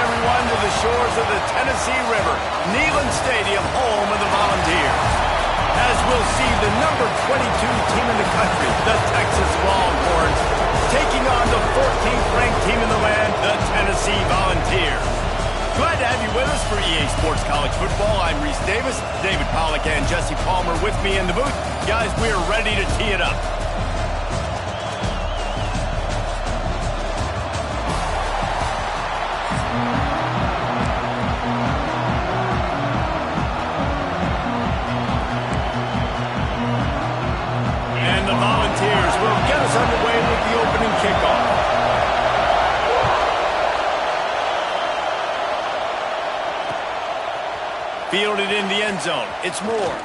everyone, to the shores of the Tennessee River, Neyland Stadium, home of the Volunteers. As we'll see the number 22 team in the country, the Texas Longhorns, taking on the 14th ranked team in the land, the Tennessee Volunteers. Glad to have you with us for EA Sports College Football. I'm Reese Davis, David Pollack and Jesse Palmer with me in the booth. Guys, we are ready to tee it up. And the Volunteers will get us underway with the opening kickoff. Fielded in the end zone. It's Moore.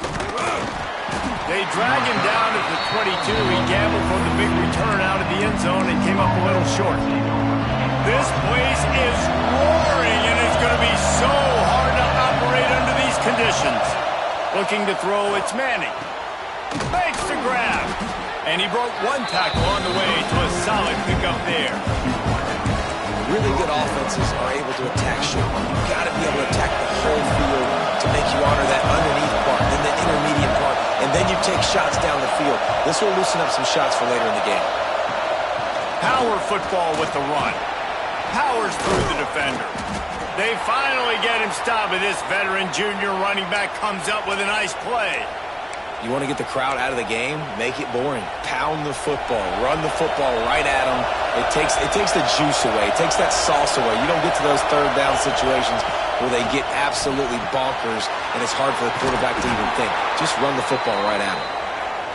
They drag him down at the 22. He gambled for the big return out of the end zone and came up a little short. This place is roaring, and it's going to be so hard to operate under these conditions. Looking to throw, it's Manning. Makes the grab. And he broke one tackle on the way to a solid pickup there. Really good offenses are able to attack short. You've got to be able to attack the whole field to make you honor that underneath part, then the intermediate part, and then you take shots down the field. This will loosen up some shots for later in the game. Power football with the run. Powers through the defender. They finally get him stopped, and this veteran junior running back comes up with a nice play. You want to get the crowd out of the game? Make it boring. Pound the football. Run the football right at them. It takes the juice away. It takes that sauce away. You don't get to those third down situations where they get absolutely bonkers, and it's hard for the quarterback to even think. Just run the football right at him.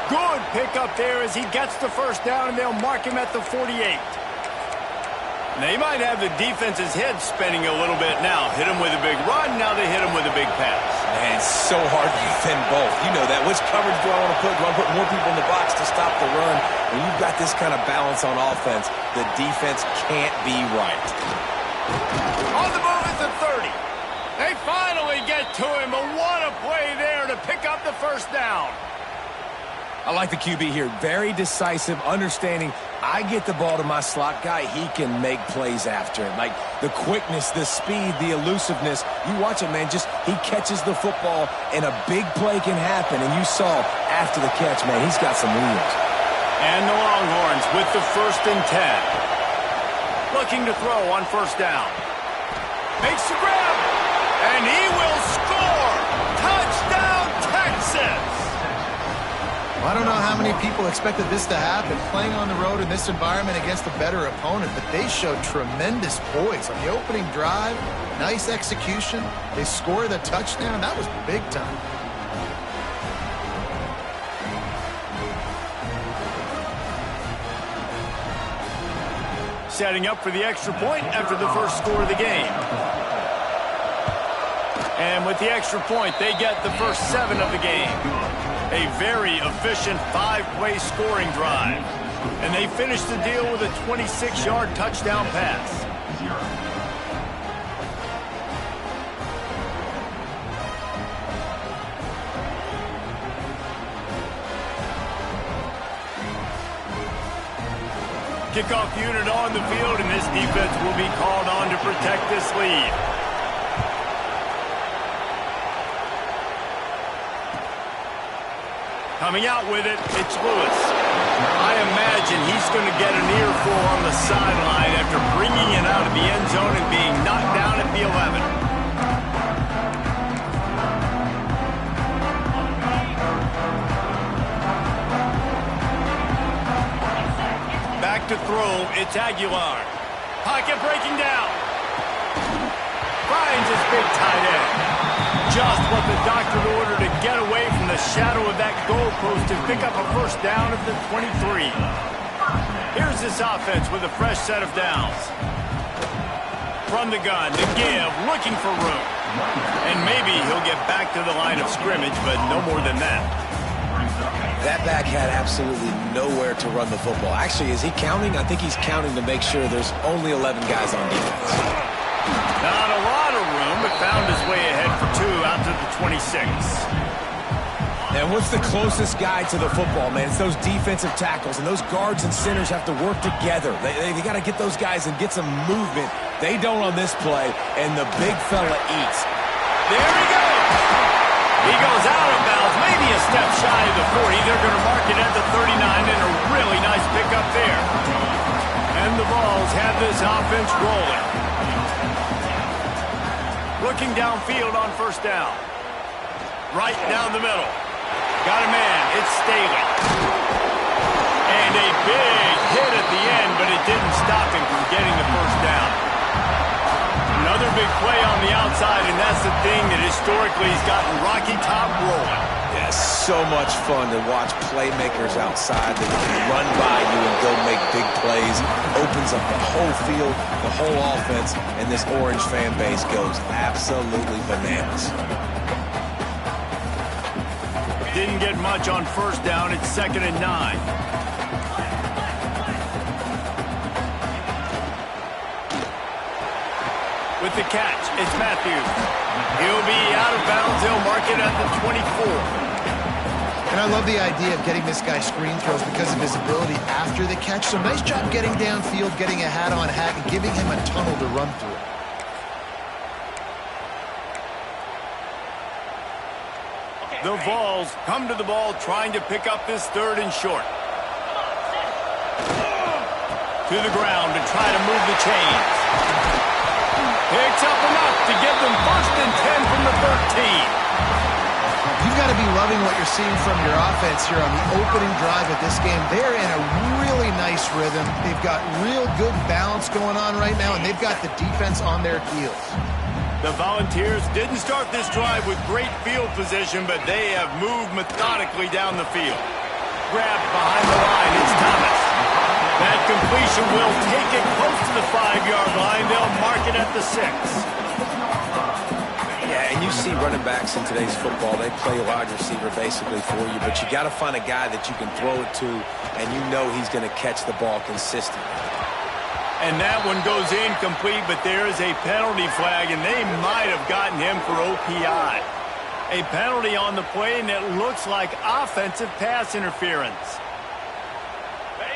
Good pickup there as he gets the first down, and they'll mark him at the 48. They might have the defense's head spinning a little bit now. Hit him with a big run, now they hit him with a big pass. Man, it's so hard to defend both. You know that. Which coverage do I want to put? Do I put more people in the box to stop the run? When you've got this kind of balance on offense, the defense can't be right. On the move at the 30. They finally get to him, but what a play there to pick up the first down. I like the QB here. Very decisive, understanding. I get the ball to my slot guy, he can make plays after it. Like the quickness, the speed, the elusiveness. You watch it, man. Just he catches the football, and a big play can happen. And you saw after the catch, man, he's got some wheels. And the Longhorns with the 1st and 10. Looking to throw on first down. Makes the grab, and he will score. Touchdown, Texas. I don't know how many people expected this to happen, playing on the road in this environment against a better opponent, but they showed tremendous poise on the opening drive. Nice execution. They score the touchdown. That was big time. Setting up for the extra point after the first score of the game. And with the extra point, they get the first 7 of the game. A very efficient 5-play scoring drive. And they finish the deal with a 26-yard touchdown pass. Kickoff unit on the field, and this defense will be called on to protect this lead. Coming out with it, it's Lewis. I imagine he's going to get an earful on the sideline after bringing it out of the end zone and being knocked down at the 11. Back to throw, it's Aguilar. Pocket breaking down. Finds his big tight end. Just what the doctor ordered to get away from the shadow of that goalpost and pick up a first down at the 23. Here's this offense with a fresh set of downs. From the gun, the give, looking for room. And maybe he'll get back to the line of scrimmage, but no more than that. That back had absolutely nowhere to run the football. Actually, is he counting? I think he's counting to make sure there's only 11 guys on defense. Not a lot of room, but found his way ahead for 2 out to the 26. And what's the closest guy to the football, man? It's those defensive tackles, and those guards and centers have to work together. They got to get those guys and get some movement They don't on this play, and the big fella eats. There he goes. He goes out of bounds, maybe a step shy of the 40. They're going to mark it at the 39, and a really nice pickup there. And the Vols have this offense rolling. Looking downfield on first down. Right down the middle. Got a man. It's Staley. And a big hit at the end, but it didn't stop him from getting the first down. Another big play on the outside, and that's the thing that historically has gotten Rocky Top rolling. Yeah, so much fun to watch playmakers outside that can run by you and go make big plays. Opens up the whole field, the whole offense, and this Orange fan base goes absolutely bananas. Didn't get much on first down. It's 2nd and 9. With the catch, it's Matthews. He'll be out of bounds. They'll mark it at the 24. And I love the idea of getting this guy screen throws because of his ability after the catch. So nice job getting downfield, getting a hat-on-hat, and giving him a tunnel to run through. The Vols come to the ball trying to pick up this 3rd and short. To the ground to try to move the chains. Picks up enough to give them 1st and 10 from the 13. You've got to be loving what you're seeing from your offense here on the opening drive of this game. They're in a really nice rhythm. They've got real good balance going on right now, and they've got the defense on their heels. The Volunteers didn't start this drive with great field position, but they have moved methodically down the field. Grabbed behind the line, it's Thomas. That completion will take it close to the 5-yard line. They'll mark it at the 6. Yeah, and you see running backs in today's football, they play a wide receiver basically for you, but you got to find a guy that you can throw it to, and you know he's going to catch the ball consistently. And that one goes incomplete, but there is a penalty flag, and they might have gotten him for OPI. A penalty on the play, and it looks like offensive pass interference.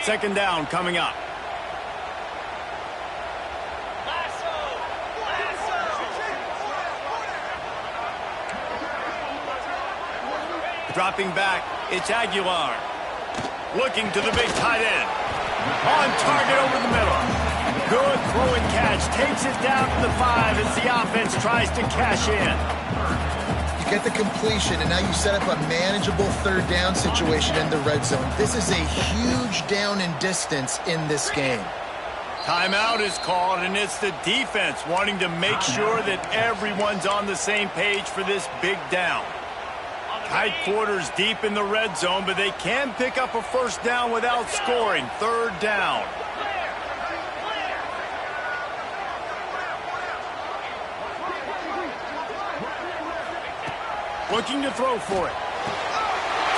2nd down coming up. Dropping back, it's Aguilar. Looking to the big tight end. On target over the middle. Good throw and catch. Takes it down to the 5 as the offense tries to cash in. You get the completion, and now you set up a manageable 3rd down situation in the red zone. This is a huge down in distance in this game. Timeout is called, and it's the defense wanting to make sure that everyone's on the same page for this big down. Tight quarters deep in the red zone, but they can pick up a 1st down without scoring. 3rd down. Looking to throw for it.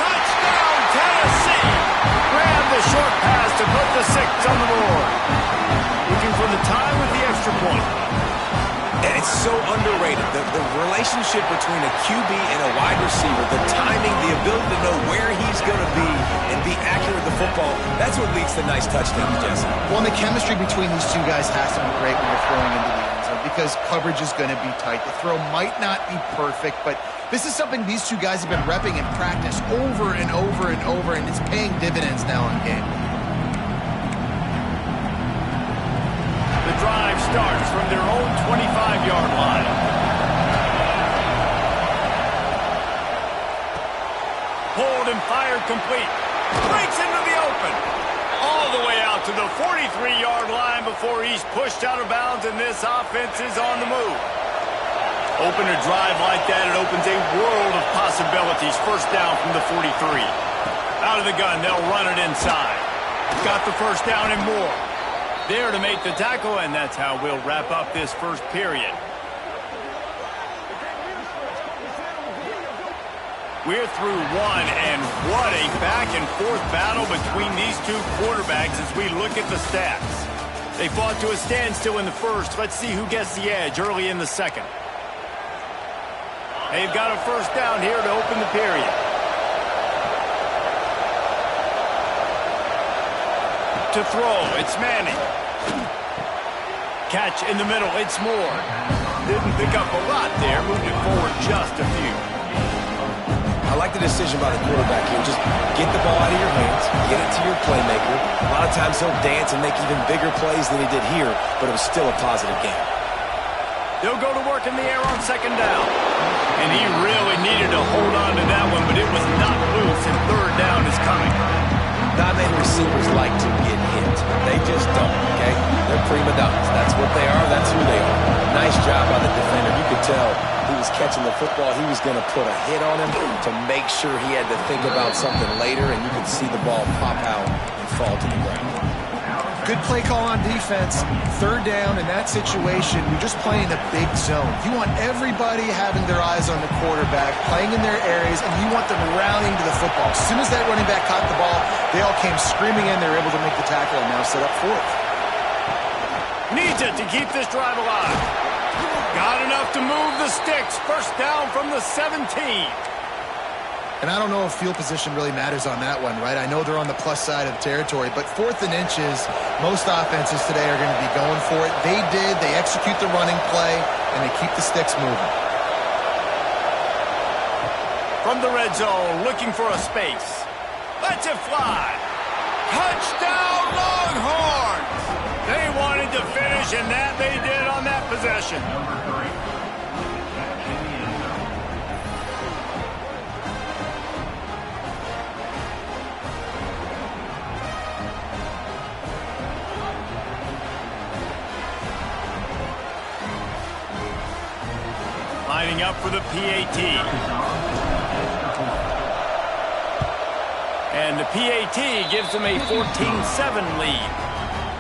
Touchdown, Tennessee! Grab the short pass to put the 6 on the board. Looking for the tie with the extra point. And it's so underrated. The relationship between a QB and a wide receiver, the timing, the ability to know where he's going to be and be accurate with the football, that's what leads to nice touchdowns, Jesse. Well, and the chemistry between these two guys has to be great when you're throwing into the end zone because coverage is going to be tight. The throw might not be perfect, but this is something these two guys have been repping in practice over and over and over, and it's paying dividends now in game. The drive starts from their own 25-yard line. Pulled and fired complete. Breaks into the open. All the way out to the 43-yard line before he's pushed out of bounds, and this offense is on the move. Open a drive like that, it opens a world of possibilities. 1st down from the 43. Out of the gun, they'll run it inside. Got the 1st down and more. There to make the tackle, and that's how we'll wrap up this 1st period. We're through 1, and what a back-and-forth battle between these two quarterbacks as we look at the stats. They fought to a standstill in the 1st. Let's see who gets the edge early in the 2nd. They've got a 1st down here to open the period. To throw, it's Manning. Catch in the middle. It's Moore. Didn't pick up a lot there. Moved it forward just a few. I like the decision by the quarterback here. Just get the ball out of your hands, get it to your playmaker. A lot of times he'll dance and make even bigger plays than he did here, but it was still a positive game. They'll go to work in the air on second down. And he really needed to hold on to that one, but it was not loose, and third down is coming. Not many receivers like to get hit. They just don't, okay? They're prima donnas. That's what they are. That's who they are. Nice job by the defender. You could tell he was catching the football. He was going to put a hit on him to make sure he had to think about something later, and you could see the ball pop out and fall to the ground. Good play call on defense. Third down in that situation, you're just playing a big zone. You want everybody having their eyes on the quarterback, playing in their areas, and you want them rallying to the football. As soon as that running back caught the ball, they all came screaming in. They were able to make the tackle and now set up fourth. Needs it to keep this drive alive. Got enough to move the sticks. First down from the 17. And I don't know if field position really matters on that one, right? I know they're on the plus side of the territory, but 4th and inches, most offenses today are going to be going for it. They did. They execute the running play, and they keep the sticks moving. From the red zone, looking for a space. Lets it fly. Touchdown, Longhorns! They wanted to finish, and that they did on that possession. Lining up for the PAT. And the PAT gives them a 14-7 lead.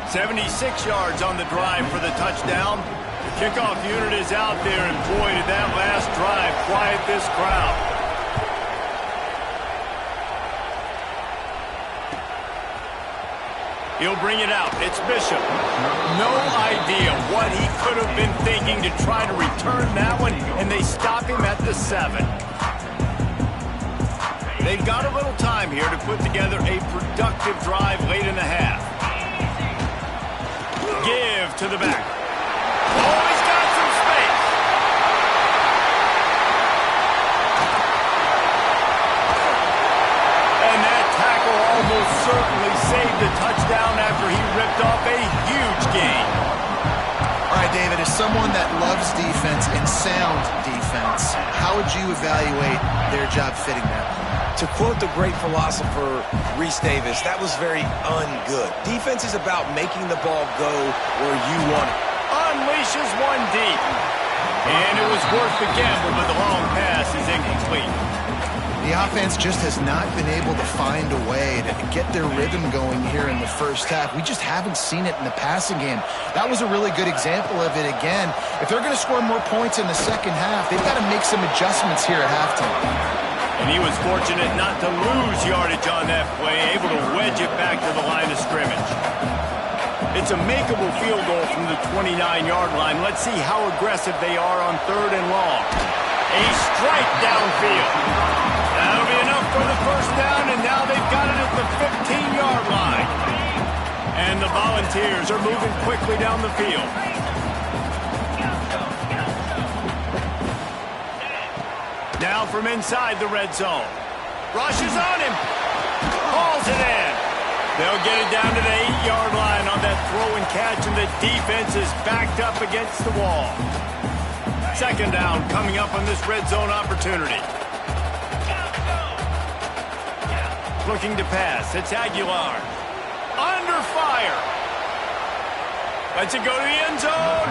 76 yards on the drive for the touchdown. The kickoff unit is out there, and boy, did that last drive quiet this crowd. He'll bring it out. It's Bishop. No idea what he could have been thinking to try to return that one, and they stop him at the 7. They've got a little time here to put together a productive drive late in the half. Give to the back. Oh, he's got some space. And that tackle almost certainly saved the touchdown after he ripped off a huge gain. All right, David, as someone that loves defense and sound defense, how would you evaluate their job fitting that? To quote the great philosopher Reese Davis, that was very ungood. Defense is about making the ball go where you want it. Unleashes one deep. And it was worth the gamble, but the long pass is incomplete. The offense just has not been able to find a way to get their rhythm going here in the first half. We just haven't seen it in the passing game. That was a really good example of it again. If they're going to score more points in the second half, they've got to make some adjustments here at halftime. And he was fortunate not to lose yardage on that play, able to wedge it back to the line of scrimmage. It's a makeable field goal from the 29-yard line. Let's see how aggressive they are on 3rd and long. A strike downfield. That'll be enough for the first down, and now they've got it at the 15-yard line. And the Volunteers are moving quickly down the field. Now from inside the red zone. Rushes on him. Hauls it in. They'll get it down to the 8-yard line on that throw and catch, and the defense is backed up against the wall. Second down coming up on this red zone opportunity. Looking to pass. It's Aguilar. Under fire. Lets it go to the end zone.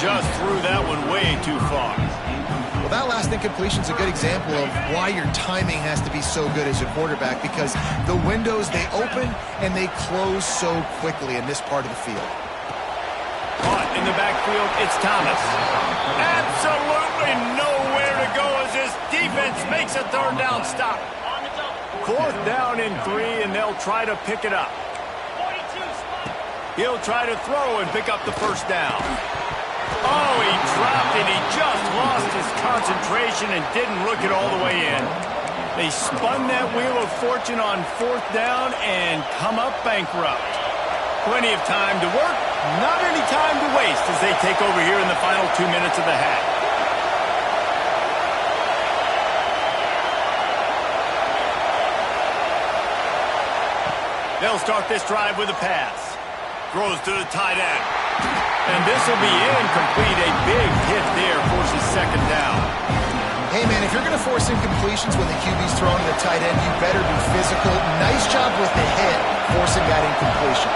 Just threw that one way too far. Well, that last incompletion is a good example of why your timing has to be so good as a quarterback, because the windows, they open and they close so quickly in this part of the field. Caught in the backfield, it's Thomas. Absolutely nowhere to go as this defense makes a 3rd down stop. 4th down and 3, and they'll try to pick it up. He'll try to throw and pick up the first down. Oh, he dropped it. He just lost his concentration and didn't look it all the way in. They spun that wheel of fortune on 4th down and come up bankrupt. Plenty of time to work, Not any time to waste as they take over here in the final 2 minutes of the half. They'll start this drive with a pass. Throws to the tight end. And this will be incomplete. A big hit there forces second down. Hey, man, if you're going to force incompletions when the QB's throwing to the tight end, you better be physical. Nice job with the hit, forcing that incompletion.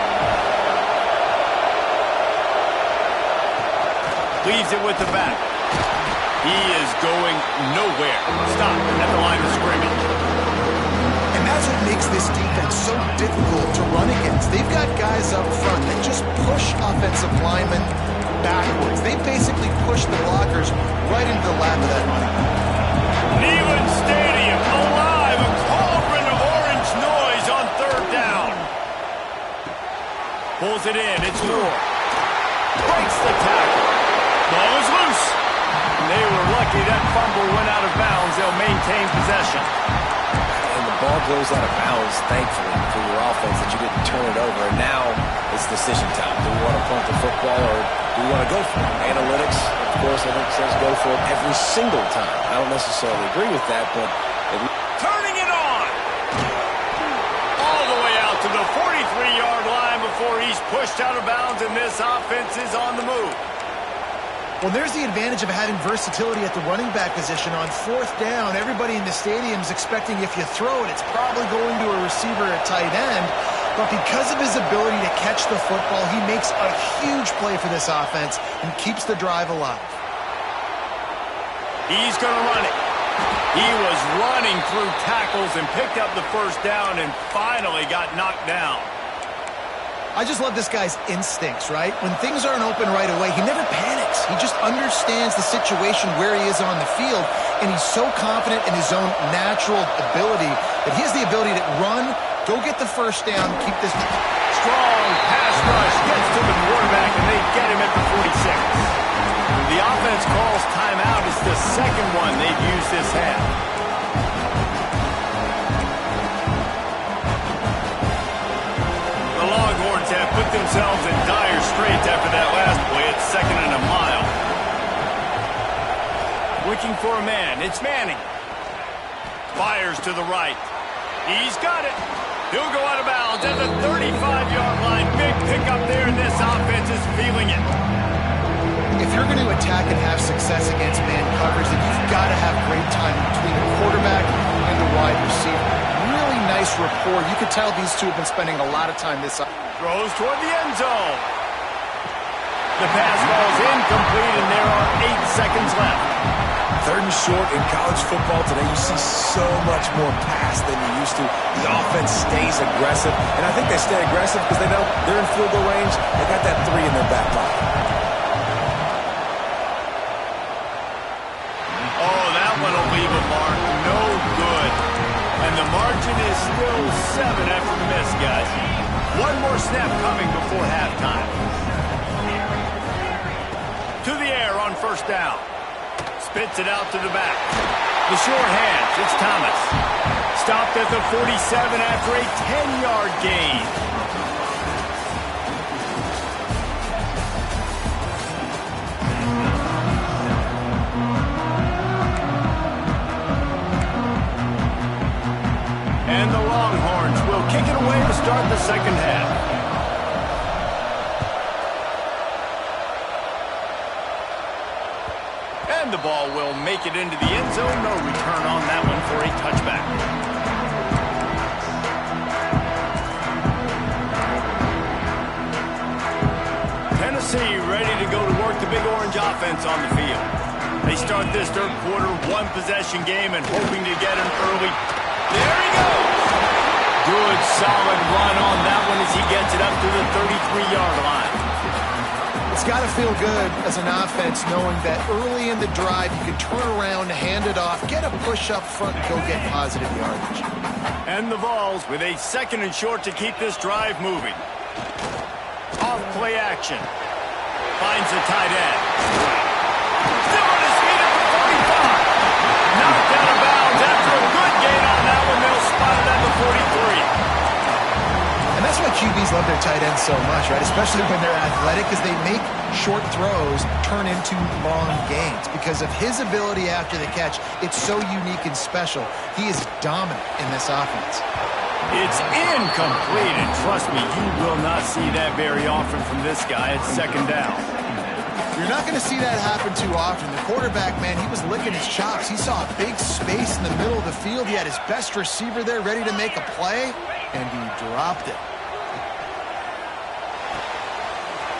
Leaves it with the back. He is going nowhere. Stop at the line of scrimmage. And that's what makes this defense so difficult to run against. They've got guys up front that just push offensive linemen backwards. They basically push the blockers right into the lap of that running back. Neyland Stadium alive. A cauldron of orange noise on third down. Pulls it in. It's Moore. Breaks the tackle. Ball is loose. They were lucky that fumble went out of bounds. They'll maintain possession. And the ball goes out of bounds, thankfully, for your offense that you didn't turn it over. And now it's decision time. Do we want to punt the football or do we want to go for it? Analytics, of course, I think says go for it every single time. I don't necessarily agree with that, but... Turning it on. All the way out to the 43-yard line before he's pushed out of bounds, and this offense is on the move. Well, there's the advantage of having versatility at the running back position. On fourth down, everybody in the stadium is expecting if you throw it, it's probably going to a receiver at tight end. But because of his ability to catch the football, he makes a huge play for this offense and keeps the drive alive. He's going to run it. He was running through tackles and picked up the first down and finally got knocked down. I just love this guy's instincts, right? When things aren't open right away, he never panics. He just understands the situation where he is on the field, and he's so confident in his own natural ability that he has the ability to run, go get the first down, keep this strong pass rush, gets to the quarterback, and they get him at the 46. The offense calls timeout. It's the second one they've used this half. Have put themselves in dire straits after that last play. It's second and a mile. Looking for a man. It's Manning. Fires to the right. He's got it. He'll go out of bounds at the 35-yard line. Big pickup there, and this offense is feeling it. If you're going to attack and have success against man coverage, then you've got to have great timing between the quarterback and the wide receiver. Really nice rapport. You could tell these two have been spending a lot of time this side. Throws toward the end zone. The pass ball's incomplete, and there are 8 seconds left. Third and short in college football today, you see so much more pass than you used to. The offense stays aggressive, and I think they stay aggressive because they know they're in field goal range. They got that 3 in their back pocket. Oh, that one will leave a mark. No good. And the margin is still 7 after the miss, guys. One more snap coming before halftime. To the air on first down. Spits it out to the back. The short hands, it's Thomas. Stopped at the 47 after a 10-yard gain. And the Longhorns will kick it away to start the second half. And the ball will make it into the end zone. No return on that one for a touchback. Tennessee ready to go to work the Big Orange offense on the field. They start this third quarter, one-possession game, and hoping to get an early. There he goes. Good, solid run on that one as he gets it up to the 33-yard line. It's got to feel good as an offense knowing that early in the drive you can turn around, hand it off, get a push up front, and go get positive yardage. And the Vols with a second and short to keep this drive moving. Off play action. Finds the tight end. Still on his feet at the 45. Knocked out of bounds after a good gain on that one. They'll spot it at the 43. And that's why QBs love their tight ends so much, right? Especially when they're athletic, because they make short throws turn into long gains. Because of his ability after the catch, it's so unique and special. He is dominant in this offense. It's incomplete, and trust me, you will not see that very often from this guy. It's second down. You're not going to see that happen too often. The quarterback, man, he was licking his chops. He saw a big space in the middle of the field. He had his best receiver there ready to make a play, and he dropped it.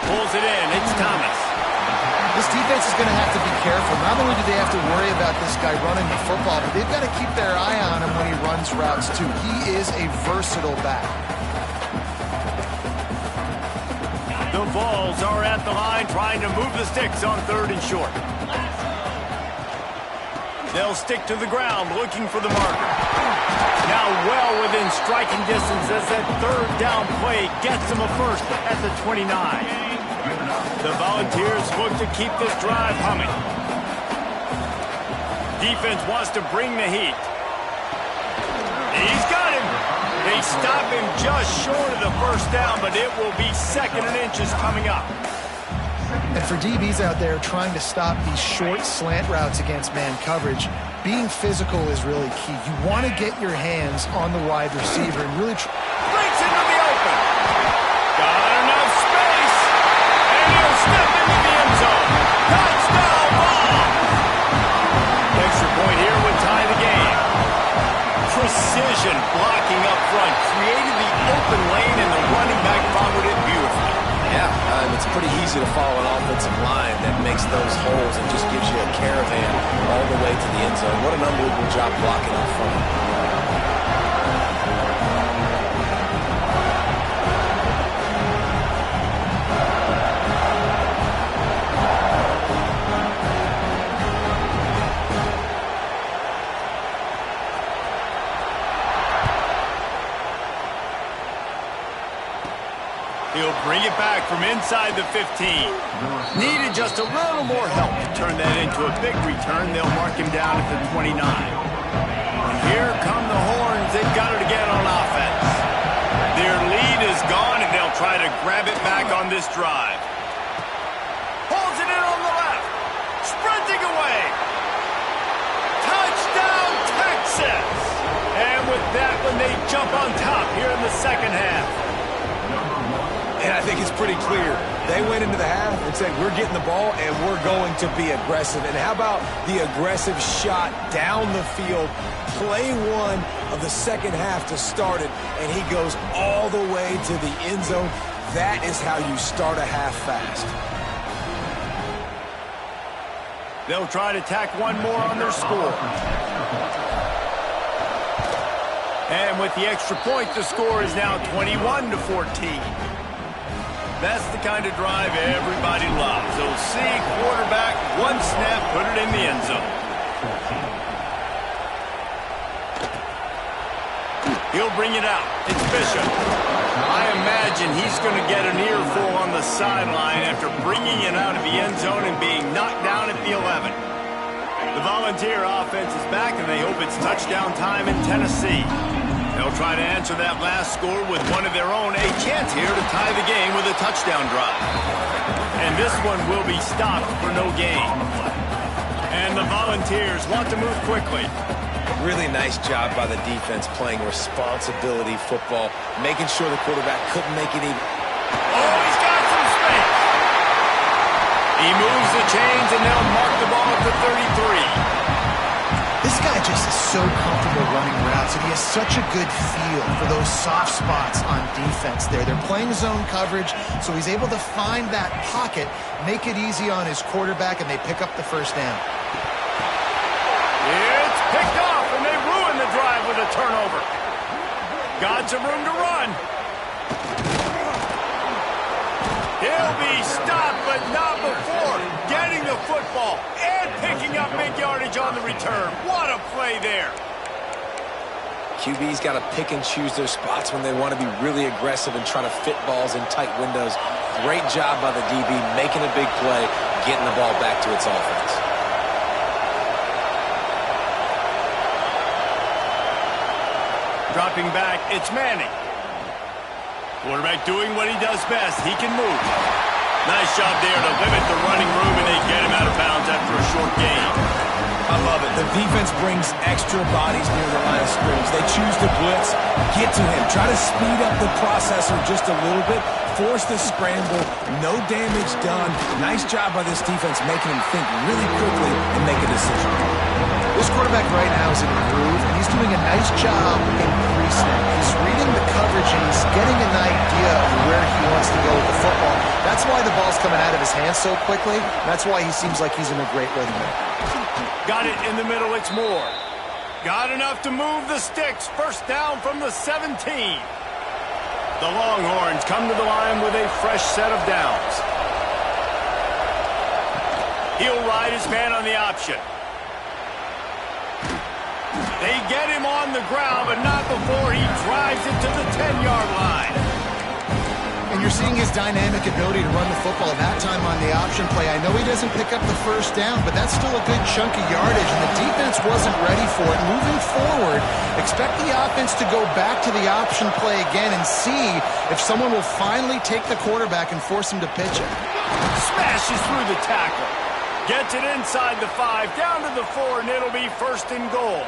Pulls it in. It's Thomas. This defense is going to have to be careful. Not only do they have to worry about this guy running the football, but they've got to keep their eye on him when he runs routes, too. He is a versatile back. The Vols are at the line trying to move the sticks on 3rd and short. They'll stick to the ground looking for the marker. Now well within striking distance as that 3rd down play gets them a first at the 29. The Volunteers look to keep this drive humming. Defense wants to bring the heat. He's got him. They stop him just short of the first down, but it will be 2nd and inches coming up. And for DBs out there trying to stop these short slant routes against man coverage, being physical is really key. You want to get your hands on the wide receiver and really breaks into the open. Got enough space. And he'll step into the end zone. Touchdown ball. Extra point here would tie the game. Precision blocking up front created the open lane, and the running back followed it beautifully. Yeah, it's pretty easy to follow an offensive line that makes those holes and just gives you a caravan all the way to the end zone. What an unbelievable job blocking up front. He'll bring it back from inside the 15. Needed just a little more help to turn that into a big return. They'll mark him down at the 29. And here come the horns. They've got it again on offense. Their lead is gone, and they'll try to grab it back on this drive. Pulls it in on the left. Sprinting away. Touchdown, Texas! And with that one, they jump on top here in the second half. And I think it's pretty clear. They went into the half and said, we're getting the ball and we're going to be aggressive. And how about the aggressive shot down the field? Play one of the second half to start it, and he goes all the way to the end zone. That is how you start a half fast. They'll try to tack one more on their score. And with the extra point, the score is now 21-14. That's the kind of drive everybody loves. They'll see quarterback, one snap, put it in the end zone. He'll bring it out. It's Bishop. I imagine he's going to get an earful on the sideline after bringing it out of the end zone and being knocked down at the 11. The Volunteer offense is back, and they hope it's touchdown time in Tennessee. They'll try to answer that last score with one of their own. A chance here to tie the game with a touchdown drive. And this one will be stopped for no gain. And the Volunteers want to move quickly. Really nice job by the defense playing responsibility football, making sure the quarterback couldn't make it even. Oh, he's got some space. He moves the chains, and they'll mark the ball at the 33. This guy just is so comfortable running routes, and he has such a good feel for those soft spots on defense there. They're playing zone coverage, so he's able to find that pocket, make it easy on his quarterback, and they pick up the first down. It's picked off, and they ruin the drive with a turnover. Got some room to run. He'll be stopped, but not before getting the football and picking up big yardage on the return. What a play there. QB's got to pick and choose their spots when they want to be really aggressive and try to fit balls in tight windows. Great job by the DB, making a big play, getting the ball back to its offense. Dropping back, it's Manning. Quarterback doing what he does best. He can move. Nice job there to limit the running room, and they get him out of bounds after a short gain. I love it. The defense brings extra bodies near the line of scrimmage. They choose to blitz, get to him, try to speed up the processor just a little bit, force the scramble, no damage done. Nice job by this defense making him think really quickly and make a decision. This quarterback right now is in a groove, and he's doing a nice job in pre-snap. He's reading the coverage, and he's getting an idea of where he wants to go with the football. That's why the ball's coming out of his hands so quickly. That's why he seems like he's in a great rhythm. Got it in the middle, it's Moore. Got enough to move the sticks. First down from the 17. The Longhorns come to the line with a fresh set of downs. He'll ride his man on the option. They get him on the ground, but not before he drives it to the 10-yard line. And you're seeing his dynamic ability to run the football that time on the option play. I know he doesn't pick up the first down, but that's still a good chunk of yardage, and the defense wasn't ready for it. Moving forward, expect the offense to go back to the option play again and see if someone will finally take the quarterback and force him to pitch it. Smashes through the tackle. Gets it inside the 5, down to the 4, and it'll be first and goal.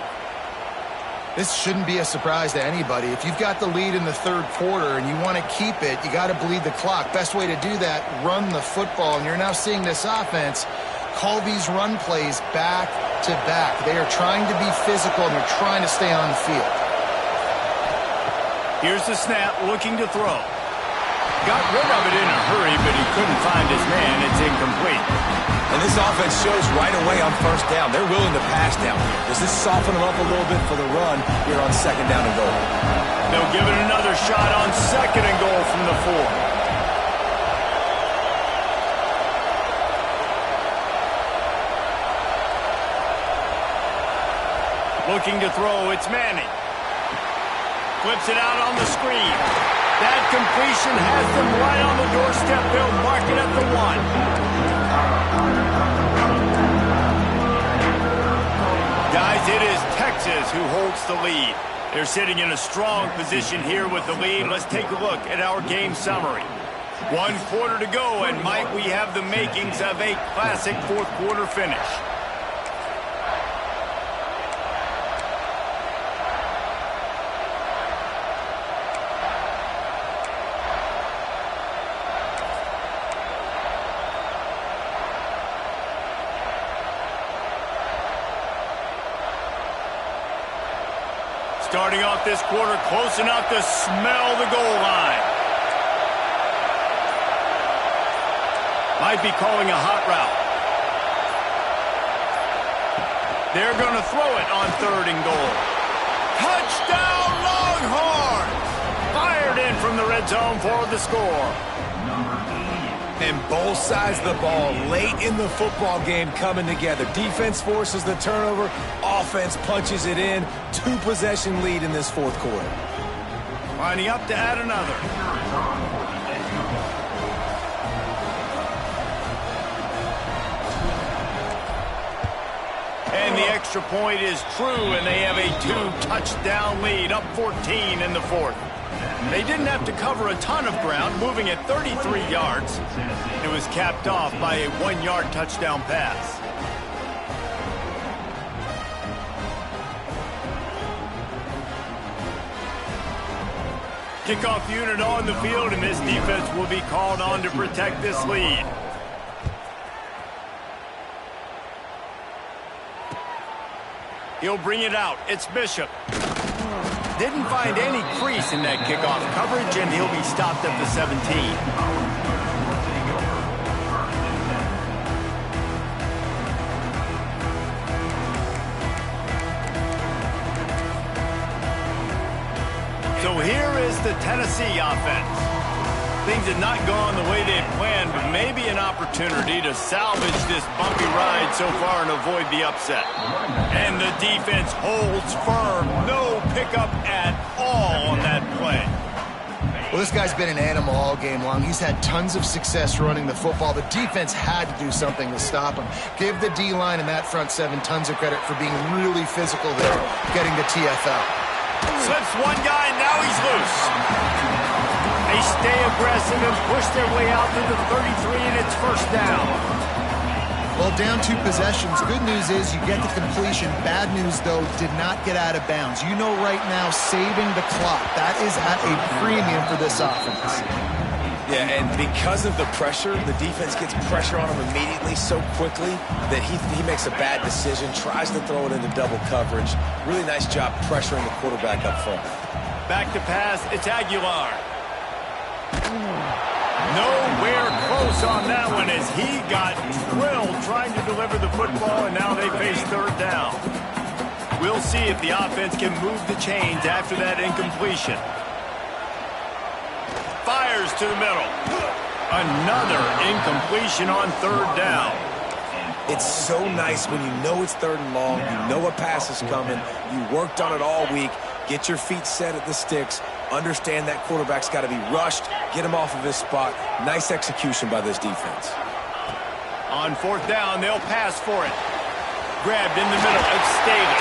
This shouldn't be a surprise to anybody. If you've got the lead in the third quarter and you want to keep it, you got to bleed the clock. Best way to do that, run the football. And you're now seeing this offense call these run plays back to back. They are trying to be physical, and they're trying to stay on the field. Here's the snap, looking to throw. Got rid of it in a hurry, but he couldn't find his man. It's incomplete. And this offense shows right away on first down. They're willing to pass down. Does this soften them up a little bit for the run here on second down and goal? They'll give it another shot on second and goal from the 4. Looking to throw, it's Manning. Flips it out on the screen. That completion has them right on the doorstep. They'll mark it at the 1. Guys, it is Texas who holds the lead. They're sitting in a strong position here with the lead. Let's take a look at our game summary. 1 quarter to go, and might we have the makings of a classic fourth quarter finish. Starting off this quarter close enough to smell the goal line. Might be calling a hot route. They're going to throw it on third and goal. Touchdown Longhorns! Fired in from the red zone for the score. And both sides of the ball late in the football game coming together. Defense forces the turnover. Offense punches it in. 2-possession lead in this fourth quarter. Lining up to add another. And the extra point is true, and they have a 2-touchdown lead, up 14 in the fourth. They didn't have to cover a ton of ground, moving at 33 yards. It was capped off by a 1-yard touchdown pass. Kickoff unit on the field, and this defense will be called on to protect this lead. He'll bring it out. It's Bishop. Didn't find any crease in that kickoff coverage, and he'll be stopped at the 17. So here is the Tennessee offense. Things had not gone the way they had planned, but maybe an opportunity to salvage this bumpy ride so far and avoid the upset. And the defense holds firm. No pickup at all on that play. Well, this guy's been an animal all game long. He's had tons of success running the football. The defense had to do something to stop him. Give the D-line and that front seven tons of credit for being really physical there, getting the TFL. Slips one guy, now he's loose. They stay aggressive and push their way out to the 33, and it's first down. Well, down 2 possessions. Good news is you get the completion. Bad news, though, did not get out of bounds. You know right now, saving the clock. That is at a premium for this offense. Yeah, and because of the pressure, the defense gets pressure on him immediately so quickly that he makes a bad decision, tries to throw it into double coverage. Really nice job pressuring the quarterback up front. Back to pass, it's Aguilar. Nowhere close on that one as he got drilled trying to deliver the football, and now they face third down. We'll see if the offense can move the chains after that incompletion. Fires to the middle. Another incompletion on third down. It's so nice when you know it's third and long, you know a pass is coming, you worked on it all week, get your feet set at the sticks, understand that quarterback's got to be rushed, get him off of his spot. Nice execution by this defense. On fourth down, they'll pass for it. Grabbed in the middle, it's Staley.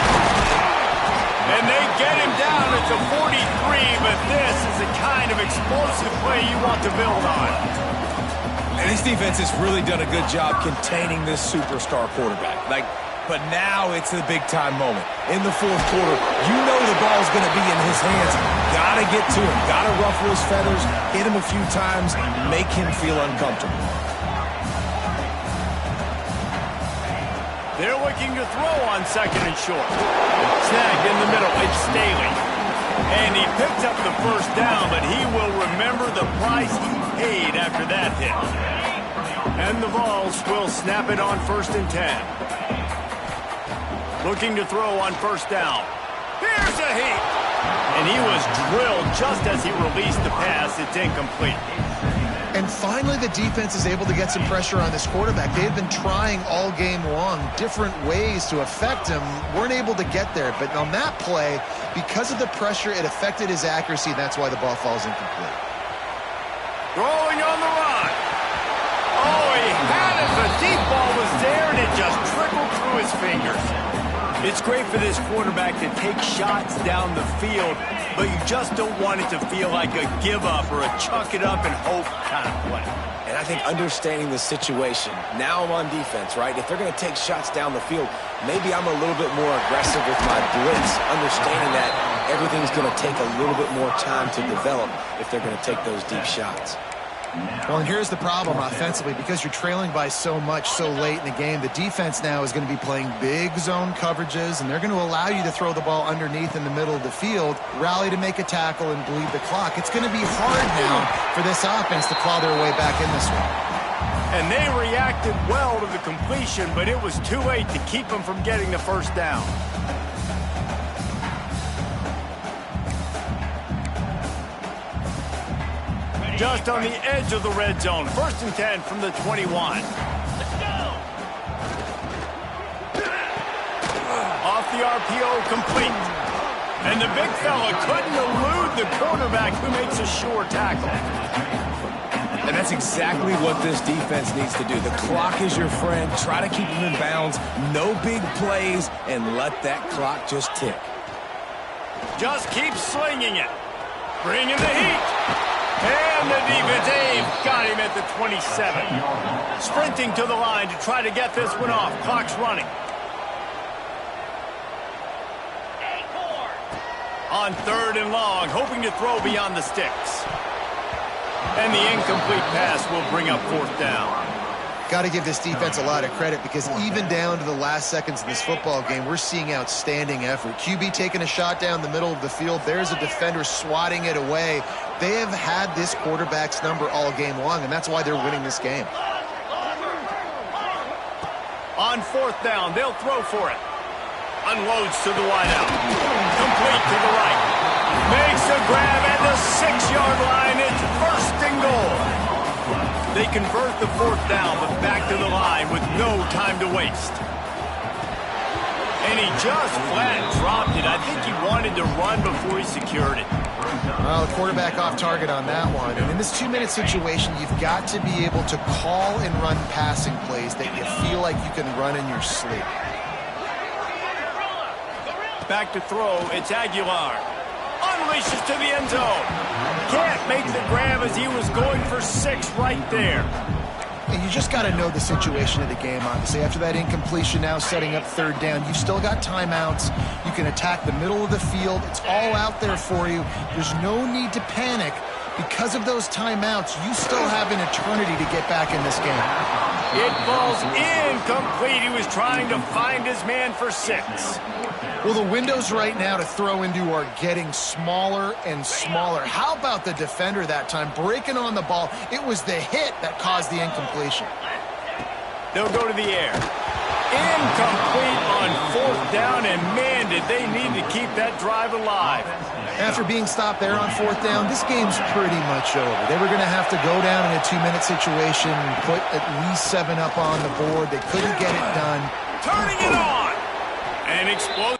And they get him down at the 43, but this is the kind of explosive play you want to build on. And this defense has really done a good job containing this superstar quarterback. But now it's the big-time moment. In the fourth quarter, you know the ball's going to be in his hands. Got to get to him. Got to ruffle his feathers, hit him a few times, make him feel uncomfortable. They're looking to throw on second and short. Snagged in the middle, it's Staley. And he picked up the first down, but he will remember the price he paid after that hit. And the Vols will snap it on 1st and 10. Looking to throw on first down. Here's a heat. And he was drilled just as he released the pass. It's incomplete. And finally, the defense is able to get some pressure on this quarterback. They've been trying all game long different ways to affect him. Weren't able to get there. But on that play, because of the pressure, it affected his accuracy. That's why the ball falls incomplete. Throwing on the run. Oh, he had it. The deep ball was there, and it just trickled through his fingers. It's great for this quarterback to take shots down the field, but you just don't want it to feel like a give-up or a chuck-it-up and hope kind of play. And I think understanding the situation, now I'm on defense, right? If they're going to take shots down the field, maybe I'm a little bit more aggressive with my blitz, understanding that everything's going to take a little bit more time to develop if they're going to take those deep shots. Well, and here's the problem offensively. Because you're trailing by so much so late in the game, the defense now is going to be playing big zone coverages, and they're going to allow you to throw the ball underneath in the middle of the field, rally to make a tackle, and bleed the clock. It's going to be hard now for this offense to claw their way back in this one. And they reacted well to the completion, but it was too late to keep them from getting the first down. Just on the edge of the red zone. 1st and 10 from the 21. Off the RPO, complete. And the big fella couldn't elude the quarterback who makes a sure tackle. And that's exactly what this defense needs to do. The clock is your friend. Try to keep them in bounds. No big plays, and let that clock just tick. Just keep slinging it. Bringing the heat. And the defense got him at the 27. Sprinting to the line to try to get this one off. Clock's running. On 3rd and long, hoping to throw beyond the sticks. And the incomplete pass will bring up 4th down. Got to give this defense a lot of credit, because even down to the last seconds of this football game, we're seeing outstanding effort. QB taking a shot down the middle of the field. There's a defender swatting it away. They have had this quarterback's number all game long, and that's why they're winning this game. On 4th down, they'll throw for it. Unloads to the wideout. Complete to the right. Makes a grab at the 6-yard line. It's 1st and goal. They convert the 4th down, but back to the line with no time to waste. And he just flat dropped it. I think he wanted to run before he secured it. Well, the quarterback off target on that one. And in this 2-minute situation, you've got to be able to call and run passing plays that you feel like you can run in your sleep. Back to throw, it's Aguilar. Unleashes to the end zone. can't make the grab as he was going for 6 right there. And you just got to know the situation of the game, obviously. After that incompletion, now setting up 3rd down, you've still got timeouts. You can attack the middle of the field. It's all out there for you. There's no need to panic. Because of those timeouts, you still have an eternity to get back in this game. It falls incomplete. He was trying to find his man for 6. Well, the windows right now to throw into are getting smaller and smaller. How about the defender that time breaking on the ball? It was the hit that caused the incompletion. They'll go to the air. Incomplete on 4th down, and man, did they need to keep that drive alive. After being stopped there on 4th down, this game's pretty much over. They were going to have to go down in a 2-minute situation and put at least 7 up on the board. They couldn't get it done. Turning it on. And explode.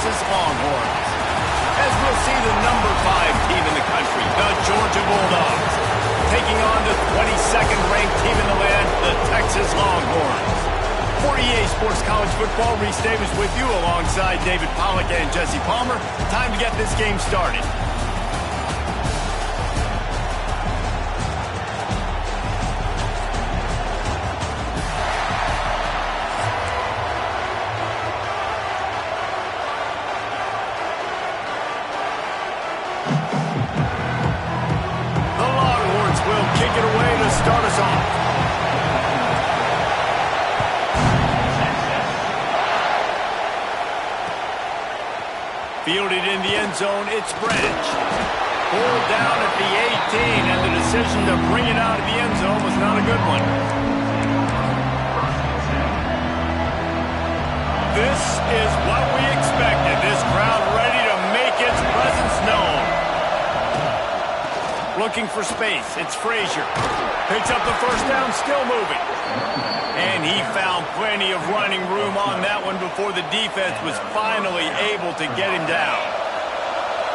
Texas Longhorns. As we'll see the number 5 team in the country, the Georgia Bulldogs, taking on the 22nd ranked team in the land, the Texas Longhorns. For EA Sports College Football, Reese Davis with you alongside David Pollack and Jesse Palmer. Time to get this game started. The Longhorns will kick it away to start us off. Fielded in the end zone, it's Branch. Pulled down at the 18, and the decision to bring it out of the end zone was not a good one. This is what we expected. This crowd ready to make its presence known. Looking for space, it's Frazier. Picks up the first down, still moving. And he found plenty of running room on that one before the defense was finally able to get him down.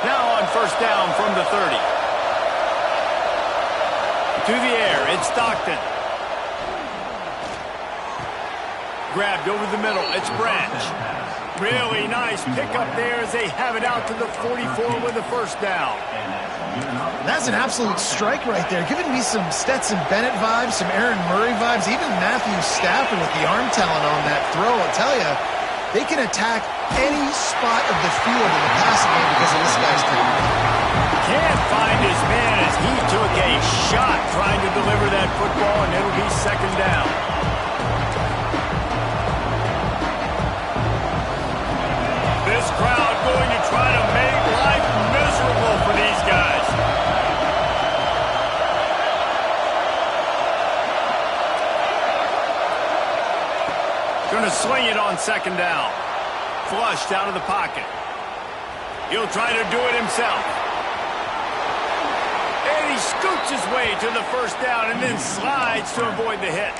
Now on first down from the 30. To the air, it's Stockton. Grabbed over the middle, it's Branch. Really nice pickup there as they have it out to the 44 with the first down. That's an absolute strike right there. Giving me some Stetson Bennett vibes, some Aaron Murray vibes, even Matthew Stafford with the arm talent on that throw. I'll tell you, they can attack any spot of the field in the passing game because of this guy's talent. Can't find his man as he took a shot trying to deliver that football, and it'll be second down. This crowd going to try to make life miserable for these guys. Going to sling it on second down. Flushed out of the pocket. He'll try to do it himself. And he scoots his way to the first down and then slides to avoid the hit.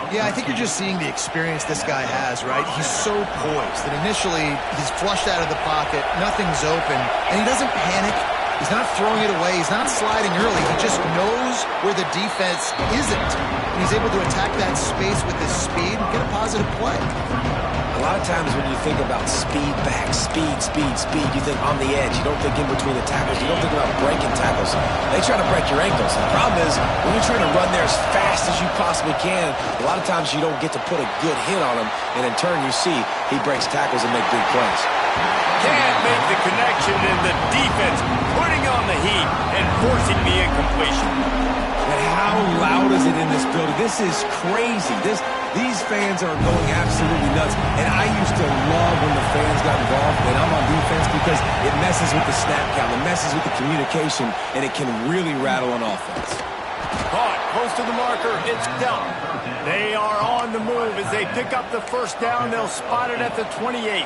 Yeah, I think you're just seeing the experience this guy has, right? He's so poised that initially he's flushed out of the pocket, nothing's open, and he doesn't panic. He's not throwing it away. He's not sliding early. He just knows where the defense isn't. And he's able to attack that space with his speed and get a positive play. A lot of times when you think about speed back, speed, you think on the edge. You don't think in between the tackles. You don't think about breaking tackles. They try to break your ankles. The problem is when you're trying to run there as fast as you possibly can, a lot of times you don't get to put a good hit on him, and in turn you see he breaks tackles and make big plays. Can't make the connection, and the defense putting on the heat and forcing the incompletion. And how loud is it in this building? This is crazy. These fans are going absolutely nuts. And I used to love when the fans got involved, and I'm on defense because it messes with the snap count, it messes with the communication, and it can really rattle an offense. Caught close to the marker, it's Dell. They are on the move as they pick up the first down. They'll spot it at the 28.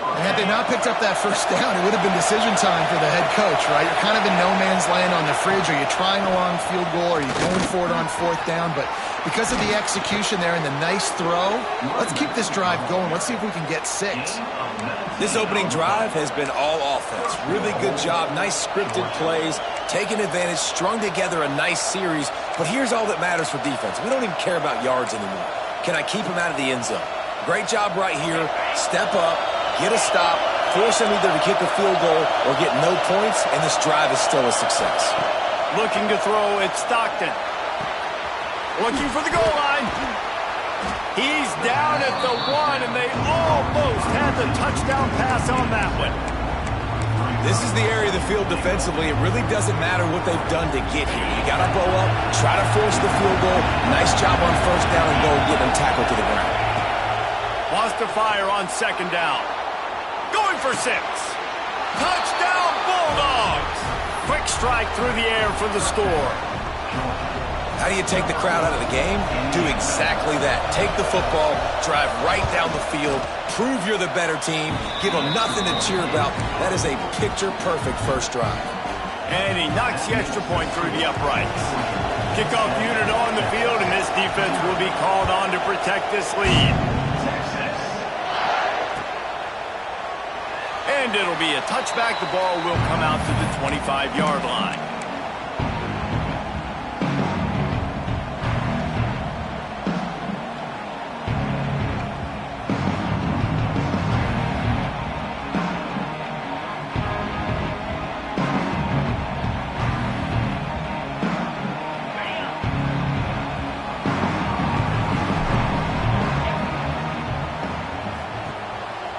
And had they not picked up that first down, it would have been decision time for the head coach, right? You're kind of in no man's land on the fridge. Are you trying a long field goal? Are you going for it on fourth down? But because of the execution there and the nice throw, let's keep this drive going. Let's see if we can get 6. This opening drive has been all offense. Really good job. Nice scripted plays. Taking advantage. Strung together a nice series. But here's all that matters for defense. We don't even care about yards anymore. Can I keep him out of the end zone? Great job right here. Step up. Get a stop, force them either to kick a field goal or get no points, and this drive is still a success. Looking to throw, it's Stockton. Looking for the goal line. He's down at the 1, and they almost had the touchdown pass on that one. This is the area of the field defensively. It really doesn't matter what they've done to get here. You got to bow up, try to force the field goal. Nice job on first down and go and get them tackled to the ground. Wants to fire on second down. Going for 6. Touchdown, Bulldogs! Quick strike through the air for the score. How do you take the crowd out of the game? Do exactly that. Take the football, drive right down the field, prove you're the better team, give them nothing to cheer about. That is a picture-perfect first drive. And he knocks the extra point through the uprights. Kickoff unit on the field, and this defense will be called on to protect this lead. And it'll be a touchback. The ball will come out to the 25-yard line.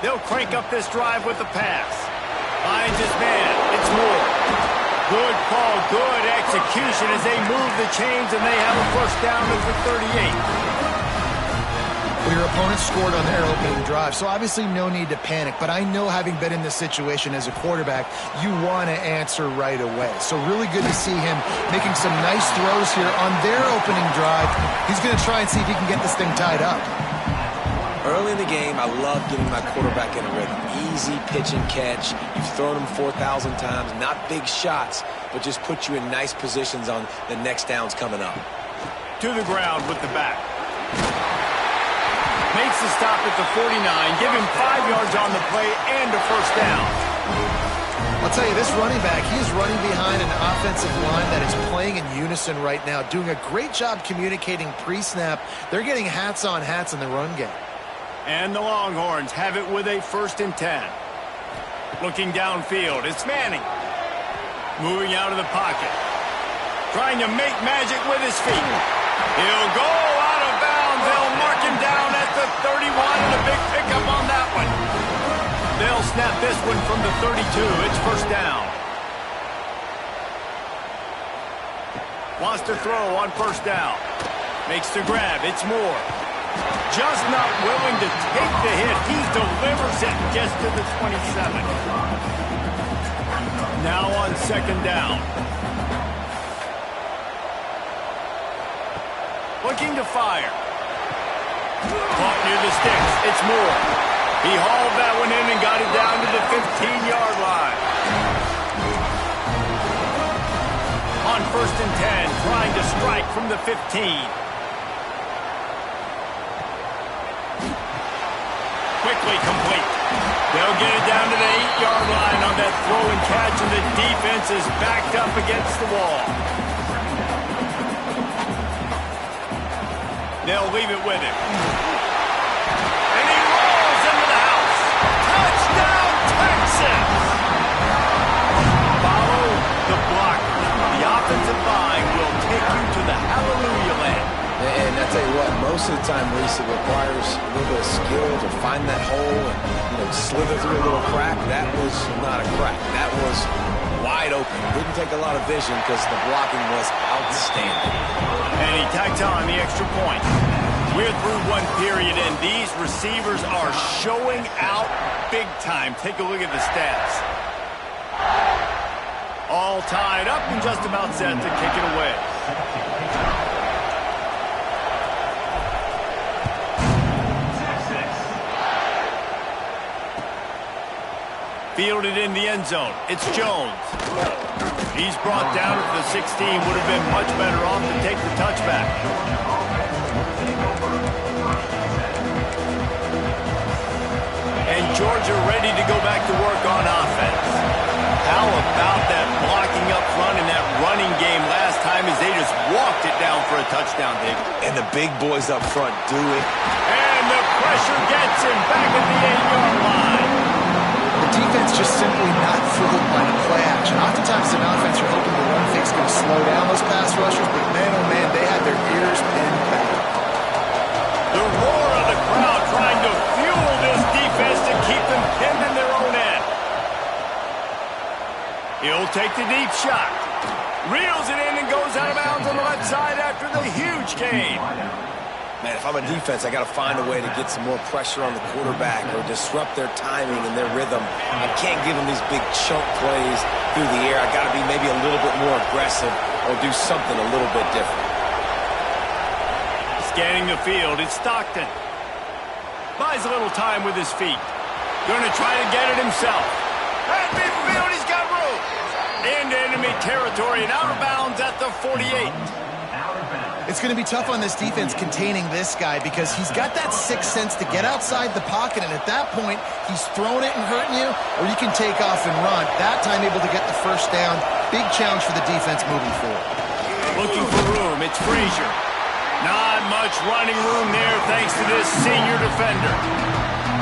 They'll crank up this drive with the pass. Finds his man. It's Moore. Good call, good execution as they move the chains, and they have a first down at the 38. Well, your opponent scored on their opening drive, so obviously no need to panic. But I know, having been in this situation as a quarterback, you want to answer right away. So really good to see him making some nice throws here on their opening drive. He's going to try and see if he can get this thing tied up. Early in the game, I love getting my quarterback in a rhythm. Easy pitch and catch. You've thrown him 4,000 times. Not big shots, but just put you in nice positions on the next downs coming up. To the ground with the back. Makes the stop at the 49. Give him 5 yards on the play and a first down. I'll tell you, this running back, he is running behind an offensive line that is playing in unison right now, doing a great job communicating pre-snap. They're getting hats on hats in the run game. And the Longhorns have it with a 1st and 10. Looking downfield, it's Manning. Moving out of the pocket. Trying to make magic with his feet. He'll go out of bounds. They'll mark him down at the 31, and a big pickup on that one. They'll snap this one from the 32. It's first down. Wants to throw on first down. Makes the grab. It's Moore. Just not willing to take the hit. He delivers it just to the 27. Now on 2nd down. Looking to fire. Caught near the sticks. It's Moore. He hauled that one in and got it down to the 15-yard line. On 1st and 10, trying to strike from the 15. Quickly complete. They'll get it down to the 8-yard line on that throw and catch, and the defense is backed up against the wall. They'll leave it with him. And he rolls into the house. Touchdown, Texas! Follow the blocker. The offensive line will take you to the hallelujah land. And I tell you what, most of the time, Reese, it requires a little bit of skill to find that hole and slither through a little crack. That was not a crack. That was wide open. Didn't take a lot of vision because the blocking was outstanding. And he tacked on the extra point. We're through one period, and these receivers are showing out big time. Take a look at the stats. All tied up and just about set to kick it away. Fielded in the end zone. It's Jones. He's brought down at the 16. Would have been much better off to take the touchback. And Georgia ready to go back to work on offense. How about that blocking up front in that running game last time as they just walked it down for a touchdown, Dick? And the big boys up front do it. And the pressure gets him back at the 8-yard line. The defense just simply not fooled by the play action. Oftentimes in offense, you're hoping the run fake's going to slow down those pass rushers, but man, oh man, they had their ears pinned back. The roar of the crowd trying to fuel this defense to keep them pinned in their own end. He'll take the deep shot. Reels it in and goes out of bounds on the left side after the huge gain. Man, if I'm a defense, I got to find a way to get some more pressure on the quarterback or disrupt their timing and their rhythm. I can't give them these big chunk plays through the air. I got to be maybe a little bit more aggressive or do something a little bit different. Scanning the field, it's Stockton. Buys a little time with his feet. Going to try to get it himself. At midfield, he's got room. Into enemy territory and out of bounds at the 48. It's going to be tough on this defense containing this guy because he's got that sixth sense to get outside the pocket, and at that point, he's throwing it and hurting you, or you can take off and run. That time able to get the first down. Big challenge for the defense moving forward. Looking for room, it's Frazier. Not much running room there thanks to this senior defender.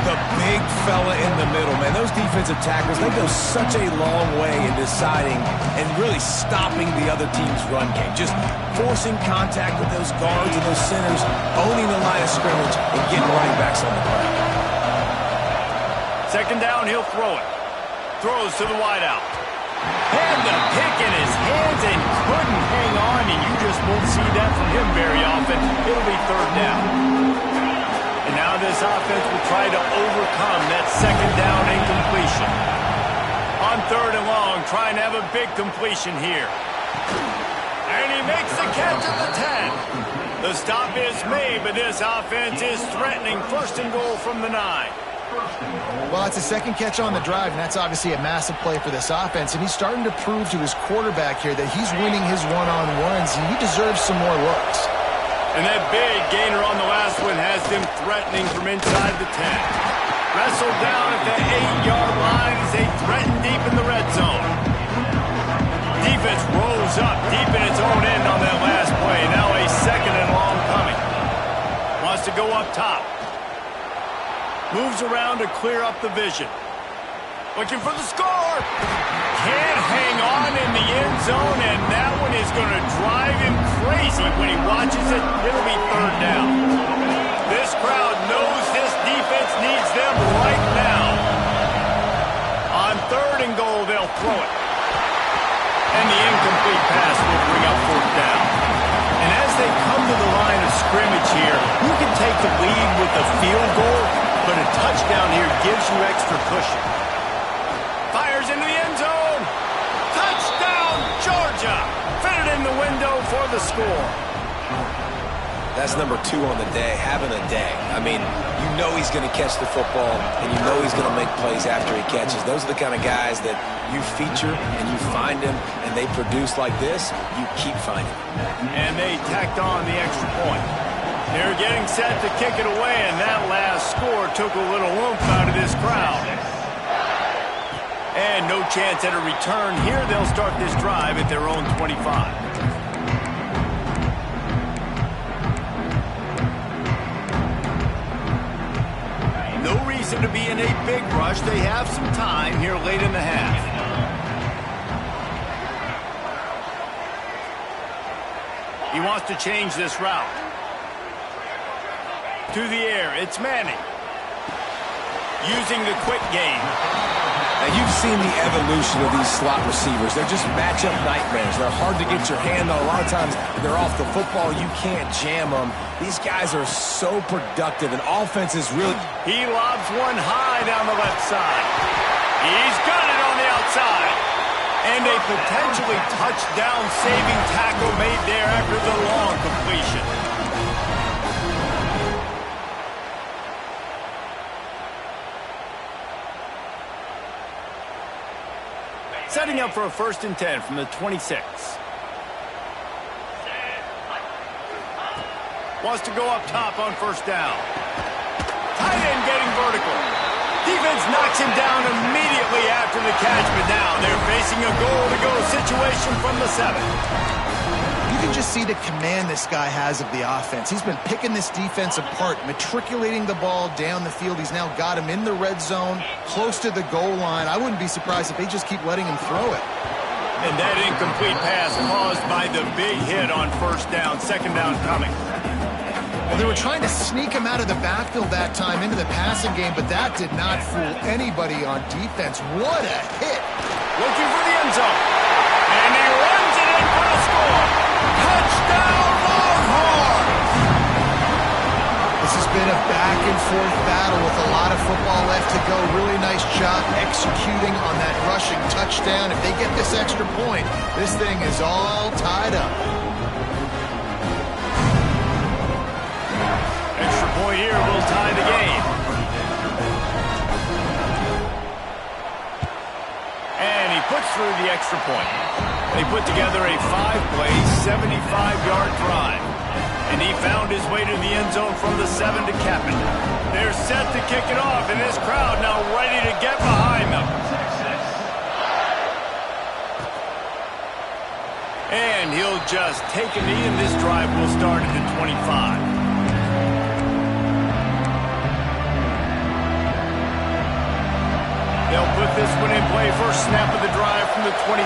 The big fella in the middle, man. Those defensive tackles, they go such a long way in deciding and really stopping the other team's run game. Just forcing contact with those guards and those centers, owning the line of scrimmage, and getting running backs on the ground. Second down, he'll throw it. Throws to the wideout. Had the pick in his hands and couldn't hang on, and you just won't see that from him very often. It'll be third down. And now this offense will try to overcome that second down incompletion. On third and long, trying to have a big completion here. And he makes the catch at the 10. The stop is made, but this offense is threatening first and goal from the 9. Well, it's a second catch on the drive, and that's obviously a massive play for this offense. And he's starting to prove to his quarterback here that he's winning his one-on-ones, and he deserves some more looks. And that big gainer on the last one has them threatening from inside the 10. Wrestled down at the 8-yard line as they threaten deep in the red zone. Defense rolls up deep in its own end on that last play. Now a second and long coming. Wants to go up top. Moves around to clear up the vision. Looking for the score. Can't hang on in the end zone, and that one is going to drive him crazy when he watches it. It'll be third down. This crowd knows this defense needs them right now. On third and goal, they'll throw it. And the incomplete pass will bring up fourth down. And as they come to the line of scrimmage here, you can take the lead with a field goal, but a touchdown here gives you extra cushion. Fires into the end zone. Touchdown, Georgia. Fitted in the window for the score. That's number 2 on the day, having a day. I mean, you know he's going to catch the football, and you know he's going to make plays after he catches. Those are the kind of guys that you feature and you find them, and they produce like this, you keep finding them. And they tacked on the extra point. They're getting set to kick it away, and that last score took a little oomph out of this crowd. And no chance at a return here. They'll start this drive at their own 25. No reason to be in a big rush. They have some time here late in the half. He wants to change this route. To the air, it's Manning. Using the quick game. Now, you've seen the evolution of these slot receivers. They're just matchup nightmares. They're hard to get your hand on. A lot of times, they're off the football. You can't jam them. These guys are so productive, and offense is really... He lobs one high down the left side. He's got it on the outside. And a potentially touchdown-saving tackle made there after the long completion. Setting up for a 1st and 10 from the 26. Wants to go up top on first down. Tight end getting vertical. Defense knocks him down immediately after the catch, but now they're facing a goal-to-go situation from the 7. You can just see the command this guy has of the offense. He's been picking this defense apart, matriculating the ball down the field. He's now got him in the red zone, close to the goal line. I wouldn't be surprised if they just keep letting him throw it. And that incomplete pass caused by the big hit on first down. Second down coming. Well, they were trying to sneak him out of the backfield that time into the passing game, but that did not fool anybody on defense. What a hit. Looking for the end zone. And he runs it in for the score. Touchdown, Longhorns! This has been a back-and-forth battle with a lot of football left to go. Really nice job executing on that rushing touchdown. If they get this extra point, this thing is all tied up. Extra point here will tie the game. And he puts through the extra point. They put together a 5-play, 75-yard drive. And he found his way to the end zone from the 7 to cap it. They're set to kick it off, and this crowd now ready to get behind them. And he'll just take a knee, and this drive will start at the 25. They'll put this one in play. First snap of the drive from the 25.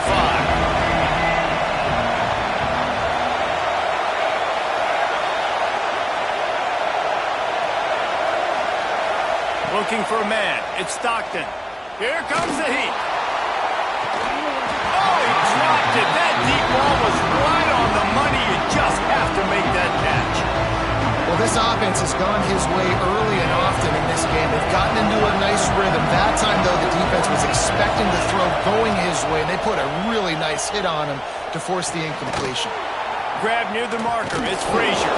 Looking for a man. It's Stockton. Here comes the heat. Oh, he dropped it. That deep ball was right on the money. You just have to make that catch. Well, this offense has gone his way early and often in this game. They've gotten into a nice rhythm. That time, though, the defense was expecting the throw going his way, and they put a really nice hit on him to force the incompletion. Grab near the marker. It's Frazier.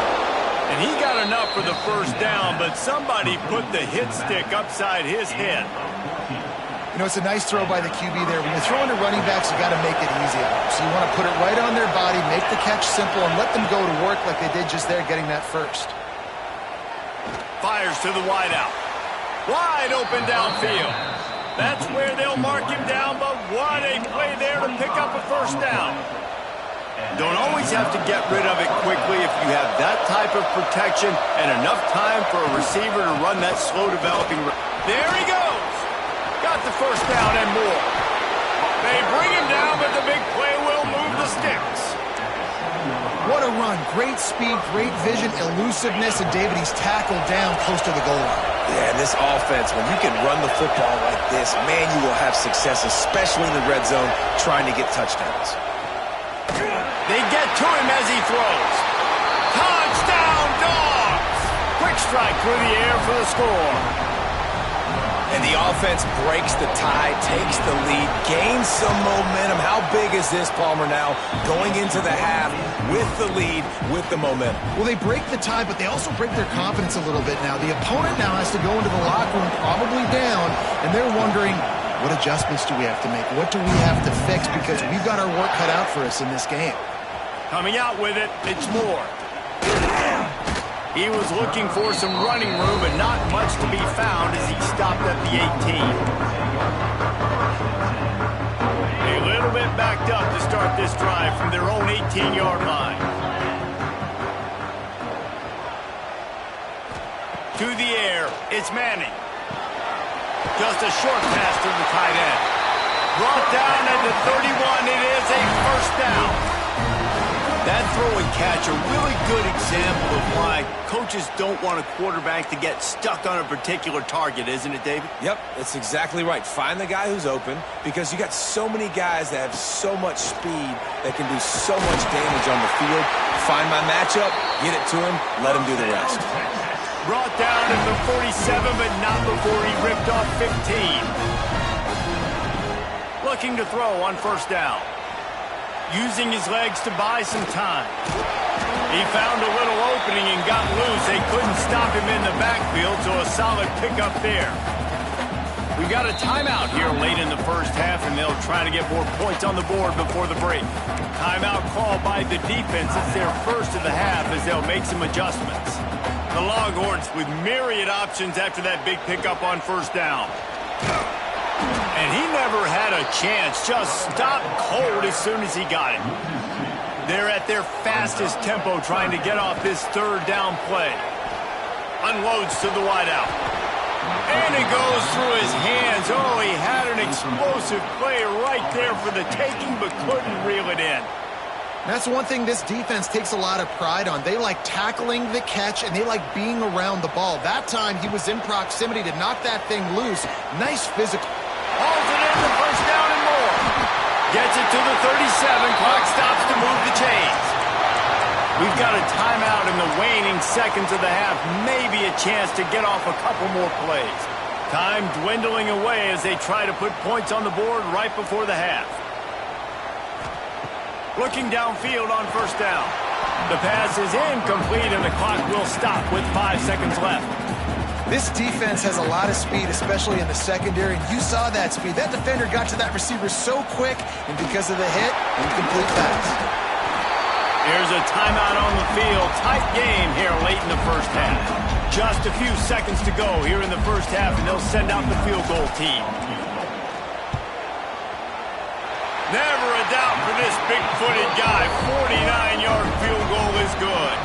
And he got enough for the first down, but somebody put the hit stick upside his head. You know, it's a nice throw by the QB there. When you're throwing to running backs, you got to make it easy on them. So you want to put it right on their body, make the catch simple, and let them go to work like they did just there, getting that first. Fires to the wideout. Wide open downfield. That's where they'll mark him down, but what a play there to pick up a first down. Don't always have to get rid of it quickly if you have that type of protection and enough time for a receiver to run that slow developing. There he goes. Got the first down and more. They bring him down, but the big play will move the sticks. What a run. Great speed, great vision, elusiveness, and David, he's tackled down close to the goal line. Yeah, and this offense, when you can run the football like this, man, you will have success, especially in the red zone, trying to get touchdowns. They get to him as he throws. Touchdown, Dogs! Quick strike through the air for the score. And the offense breaks the tie, takes the lead, gains some momentum. How big is this, Palmer, now going into the half with the lead, with the momentum? Well, they break the tie, but they also break their confidence a little bit now. The opponent now has to go into the locker room probably down, and they're wondering, what adjustments do we have to make? What do we have to fix? Because we've got our work cut out for us in this game. Coming out with it, it's Moore. He was looking for some running room, but not much to be found as he stopped at the 18. A little bit backed up to start this drive from their own 18-yard line. To the air, it's Manning. Just a short pass to the tight end. Brought down at the 31, it is a first down. That throw and catch, a really good example of why coaches don't want a quarterback to get stuck on a particular target, isn't it, David? Yep, that's exactly right. Find the guy who's open, because you got so many guys that have so much speed that can do so much damage on the field. Find my matchup, get it to him, let him do the rest. Brought down at the 47, but not before he ripped off 15. Looking to throw on first down. Using his legs to buy some time. He found a little opening and got loose. They couldn't stop him in the backfield, so a solid pickup there. We got a timeout here late in the first half, and they'll try to get more points on the board before the break. Timeout called by the defense. It's their first of the half as they'll make some adjustments. The Longhorns with myriad options after that big pickup on first down. And he never had a chance, just stopped cold as soon as he got it. They're at their fastest tempo trying to get off this third down play. Unloads to the wideout. And it goes through his hands. Oh, he had an explosive play right there for the taking, but couldn't reel it in. That's one thing this defense takes a lot of pride on. They like tackling the catch, and they like being around the ball. That time, he was in proximity to knock that thing loose. Nice physical. Hauls it in, the first down and more. Gets it to the 37. Clock stops to move the chains. We've got a timeout in the waning seconds of the half. Maybe a chance to get off a couple more plays. Time dwindling away as they try to put points on the board right before the half. Looking downfield on first down. The pass is incomplete, and the clock will stop with 5 seconds left. This defense has a lot of speed, especially in the secondary. You saw that speed. That defender got to that receiver so quick, and because of the hit, incomplete pass. Here's a timeout on the field. Tight game here late in the first half. Just a few seconds to go here in the first half, and they'll send out the field goal team. Never a doubt for this big-footed guy. 49-yard field goal is good.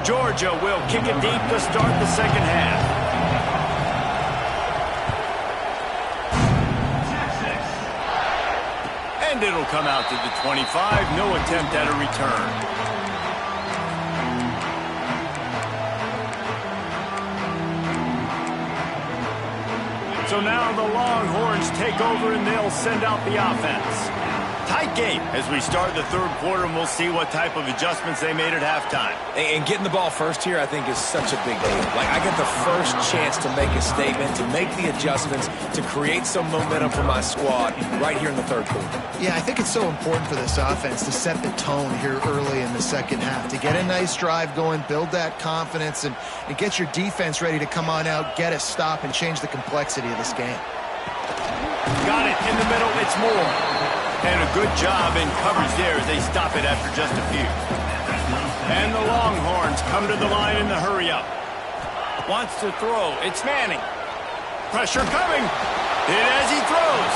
Georgia will kick it deep to start the second half. And it'll come out to the 25. No attempt at a return. So now the Longhorns take over and they'll send out the offense. Tight game as we start the third quarter, and we'll see what type of adjustments they made at halftime. And getting the ball first here, I think, is such a big deal. Like, I get the first chance to make a statement, to make the adjustments, to create some momentum for my squad right here in the third quarter. Yeah, I think it's so important for this offense to set the tone here early in the second half, to get a nice drive going, build that confidence, and get your defense ready to come on out, get a stop, and change the complexity of this game. Got it in the middle. It's Moore. And a good job in coverage there as they stop it after just a few. And the Longhorns come to the line in the hurry-up. Wants to throw. It's Manning. Pressure coming. Hit as he throws.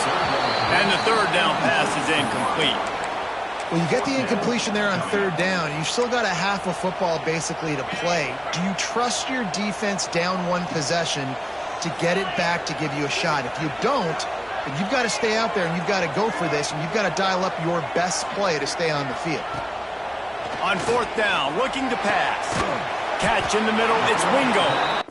And the third down pass is incomplete. Well, you get the incompletion there on third down. You've still got a half of football basically to play. Do you trust your defense down one possession to get it back to give you a shot? If you don't, then you've got to stay out there and you've got to go for this, and you've got to dial up your best play to stay on the field. On fourth down, looking to pass. Catch in the middle, it's Wingo.